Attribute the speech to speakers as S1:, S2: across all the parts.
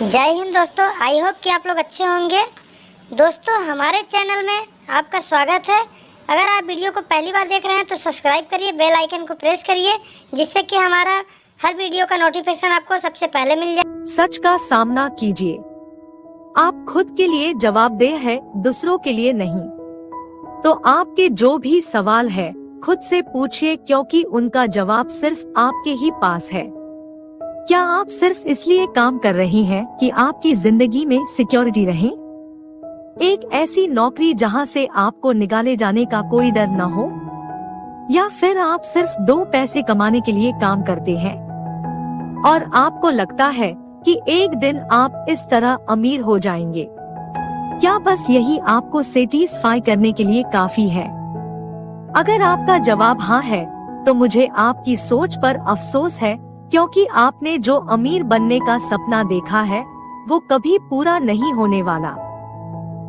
S1: जय हिंद दोस्तों, I hope कि आप लोग अच्छे होंगे। दोस्तों, हमारे चैनल में आपका स्वागत है। अगर आप वीडियो को पहली बार देख रहे हैं तो सब्सक्राइब करिए, बेल आइकन को प्रेस करिए, जिससे कि हमारा हर वीडियो का नोटिफिकेशन आपको सबसे पहले मिल जाए।
S2: सच का सामना कीजिए। आप खुद के लिए जवाबदेह हैं, दूसरों के लिए नहीं। तो आपके जो भी सवाल है खुद से पूछिए, क्योंकि उनका जवाब सिर्फ आपके ही पास है। क्या आप सिर्फ इसलिए काम कर रही हैं कि आपकी जिंदगी में सिक्योरिटी रहे? एक ऐसी नौकरी जहां से आपको निकाले जाने का कोई डर न हो? या फिर आप सिर्फ 2 पैसे कमाने के लिए काम करते हैं और आपको लगता है कि एक दिन आप इस तरह अमीर हो जाएंगे? क्या बस यही आपको सेटिस्फाई करने के लिए काफी है? अगर आपका जवाब हाँ है, तो मुझे आपकी सोच पर अफसोस है, क्योंकि आपने जो अमीर बनने का सपना देखा है वो कभी पूरा नहीं होने वाला।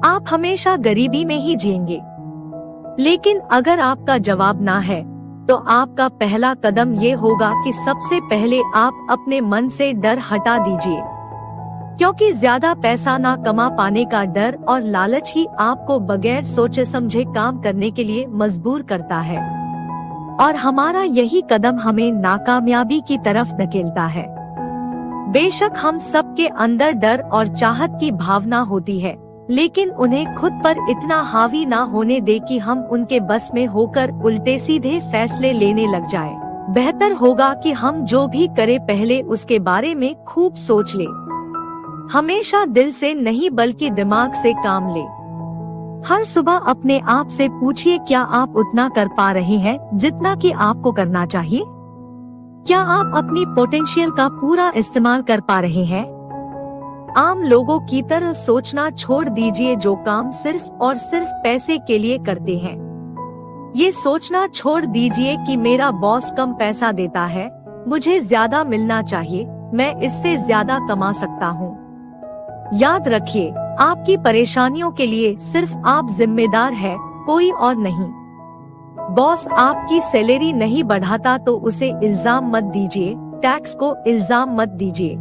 S2: आप हमेशा गरीबी में ही जिएंगे। लेकिन अगर आपका जवाब ना है, तो आपका पहला कदम ये होगा कि सबसे पहले आप अपने मन से डर हटा दीजिए, क्योंकि ज्यादा पैसा ना कमा पाने का डर और लालच ही आपको बगैर सोचे समझे काम करने के लिए मजबूर करता है, और हमारा यही कदम हमें नाकामयाबी की तरफ धकेलता है। बेशक हम सबके अंदर डर और चाहत की भावना होती है, लेकिन उन्हें खुद पर इतना हावी ना होने दे कि हम उनके बस में होकर उल्टे सीधे फैसले लेने लग जाएं। बेहतर होगा कि हम जो भी करें पहले उसके बारे में खूब सोच लें। हमेशा दिल से नहीं बल्कि दिमाग से काम लें। हर सुबह अपने आप से पूछिए, क्या आप उतना कर पा रहे हैं जितना कि आपको करना चाहिए? क्या आप अपनी पोटेंशियल का पूरा इस्तेमाल कर पा रहे हैं? आम लोगों की तरह सोचना छोड़ दीजिए जो काम सिर्फ और सिर्फ पैसे के लिए करते हैं। ये सोचना छोड़ दीजिए कि मेरा बॉस कम पैसा देता है, मुझे ज्यादा मिलना चाहिए, मैं इससे ज्यादा कमा सकता हूँ। याद रखिए, आपकी परेशानियों के लिए सिर्फ आप जिम्मेदार हैं, कोई और नहीं। बॉस आपकी सैलरी नहीं बढ़ाता तो उसे इल्जाम मत दीजिए, टैक्स को इल्जाम मत दीजिए।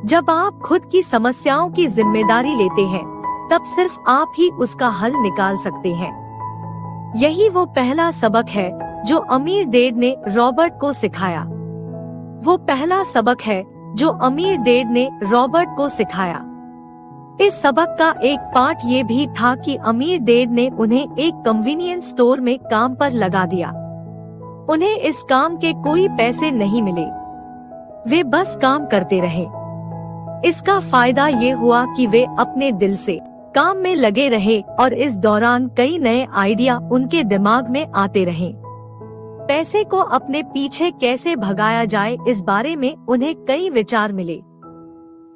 S2: जब आप खुद की समस्याओं की जिम्मेदारी लेते हैं, तब सिर्फ आप ही उसका हल निकाल सकते हैं। यही वो पहला सबक है जो अमीर डैड ने रॉबर्ट को सिखाया। वो पहला सबक है जो अमीर डैड ने रॉबर्ट को सिखाया। इस सबक का एक पार्ट ये भी था कि अमीर डैड ने उन्हें एक कन्वीनियंस स्टोर में काम पर लगा दिया। उन्हें इस काम के कोई पैसे नहीं मिले, वे बस काम करते रहे। इसका फायदा ये हुआ कि वे अपने दिल से काम में लगे रहे और इस दौरान कई नए आइडिया उनके दिमाग में आते रहे। पैसे को अपने पीछे कैसे भगाया जाए, इस बारे में उन्हें कई विचार मिले।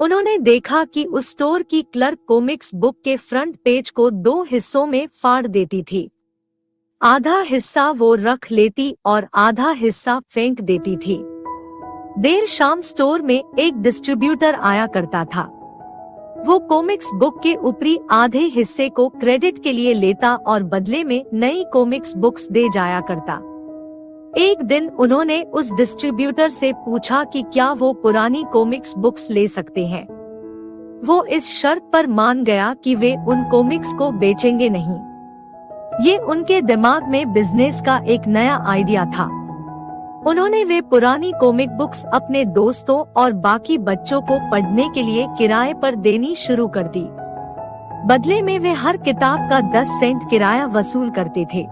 S2: उन्होंने देखा कि उस स्टोर की क्लर्क कॉमिक्स बुक के फ्रंट पेज को 2 हिस्सों में फाड़ देती थी। आधा हिस्सा वो रख लेती और आधा हिस्सा फेंक देती थी। देर शाम स्टोर में एक डिस्ट्रीब्यूटर आया करता था। वो कॉमिक्स बुक के ऊपरी आधे हिस्से को क्रेडिट के लिए लेता और बदले में नई कॉमिक्स बुक्स दे जाया करता। एक दिन उन्होंने उस डिस्ट्रीब्यूटर से पूछा कि क्या वो पुरानी कॉमिक्स बुक्स ले सकते हैं। वो इस शर्त पर मान गया कि वे उन कॉमिक्स को बेचेंगे नहीं। ये उनके दिमाग में बिजनेस का एक नया आइडिया था। उन्होंने वे पुरानी कॉमिक बुक्स अपने दोस्तों और बाकी बच्चों को पढ़ने के लिए किराए पर देनी शुरू कर दी। बदले में वे हर किताब का 10 सेंट किराया वसूल करते थे।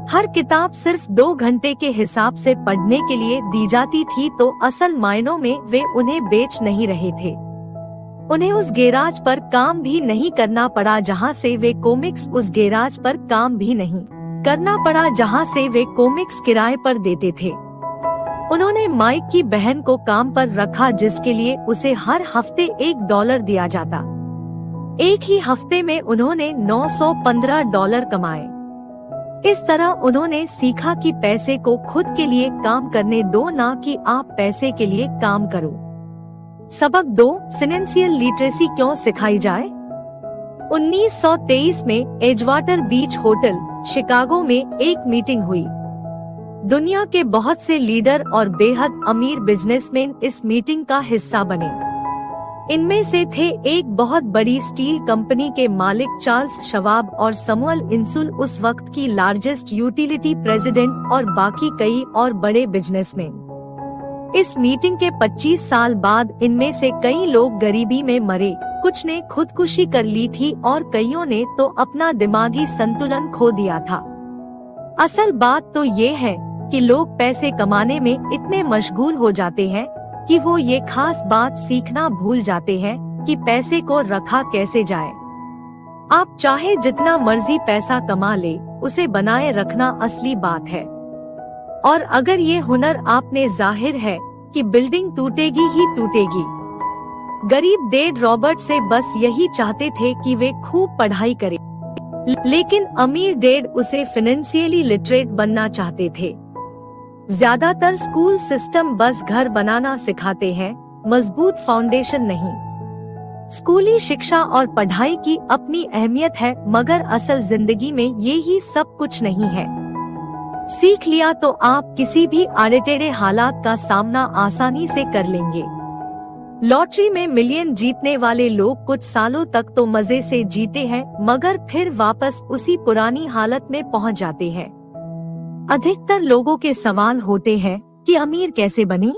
S2: हर किताब सिर्फ 2 घंटे के हिसाब से पढ़ने के लिए दी जाती थी, तो असल मायनों में वे उन्हें बेच नहीं रहे थे। उन्हें उस गैराज पर काम भी नहीं करना पड़ा जहां से वे कॉमिक्स उस गैराज पर काम भी नहीं करना पड़ा जहां से वे कॉमिक्स किराए पर देते थे। उन्होंने माइक की बहन को काम पर रखा, जिसके लिए उसे हर हफ्ते $1 दिया जाता। एक ही हफ्ते में उन्होंने $915 कमाए। इस तरह उन्होंने सीखा कि पैसे को खुद के लिए काम करने दो, ना कि आप पैसे के लिए काम करो। सबक 2, फाइनेंशियल लिटरेसी क्यों सिखाई जाए। 1923 में एजवाटर बीच होटल, शिकागो में एक मीटिंग हुई। दुनिया के बहुत से लीडर और बेहद अमीर बिजनेसमैन इस मीटिंग का हिस्सा बने। इनमें से थे एक बहुत बड़ी स्टील कंपनी के मालिक चार्ल्स शवाब और समुअल इंसुल, उस वक्त की लार्जेस्ट यूटिलिटी प्रेसिडेंट, और बाकी कई और बड़े बिजनेसमैन। इस मीटिंग के 25 साल बाद इनमें से कई लोग गरीबी में मरे, कुछ ने खुदकुशी कर ली थी और कईयों ने तो अपना दिमागी संतुलन खो दिया था। असल बात तो ये है कि लोग पैसे कमाने में इतने मशगूल हो जाते हैं कि वो ये खास बात सीखना भूल जाते हैं कि पैसे को रखा कैसे जाए। आप चाहे जितना मर्जी पैसा कमा ले, उसे बनाए रखना असली बात है। और अगर ये हुनर आपने, जाहिर है कि बिल्डिंग टूटेगी ही टूटेगी। गरीब डैड रॉबर्ट से बस यही चाहते थे कि वे खूब पढ़ाई करें, लेकिन अमीर डैड उसे फाइनेंशियली लिटरेट बनना चाहते थे। ज्यादातर स्कूल सिस्टम बस घर बनाना सिखाते हैं, मजबूत फाउंडेशन नहीं। स्कूली शिक्षा और पढ़ाई की अपनी अहमियत है, मगर असल जिंदगी में ये ही सब कुछ नहीं है। सीख लिया तो आप किसी भी आड़े-टेढ़े हालात का सामना आसानी से कर लेंगे। लॉटरी में मिलियन जीतने वाले लोग कुछ सालों तक तो मजे से जीते हैं, मगर फिर वापस उसी पुरानी हालत में पहुंच जाते हैं। अधिकतर लोगों के सवाल होते हैं कि अमीर कैसे बने,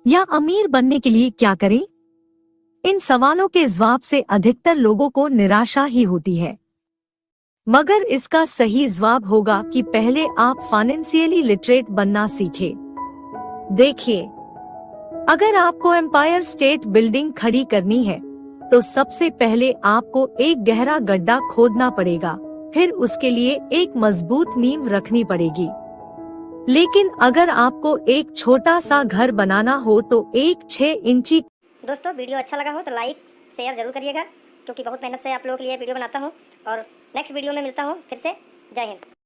S2: या अमीर बनने के लिए क्या करें। इन सवालों के जवाब से अधिकतर लोगों को निराशा ही होती है, मगर इसका सही जवाब होगा कि पहले आप फाइनेंशियली लिटरेट बनना सीखें। देखिए, अगर आपको एम्पायर स्टेट बिल्डिंग खड़ी करनी है तो सबसे पहले आपको एक गहरा गड्ढा खोदना पड़ेगा, फिर उसके लिए एक मजबूत नींव रखनी पड़ेगी। लेकिन अगर आपको एक छोटा सा घर बनाना हो तो एक 6 इंची।
S1: दोस्तों, वीडियो अच्छा लगा हो तो लाइक शेयर जरूर करिएगा, क्योंकि बहुत मेहनत से आप लोगों के लिए वीडियो बनाता हूँ। और नेक्स्ट वीडियो में मिलता हूँ फिर से। जय हिंद।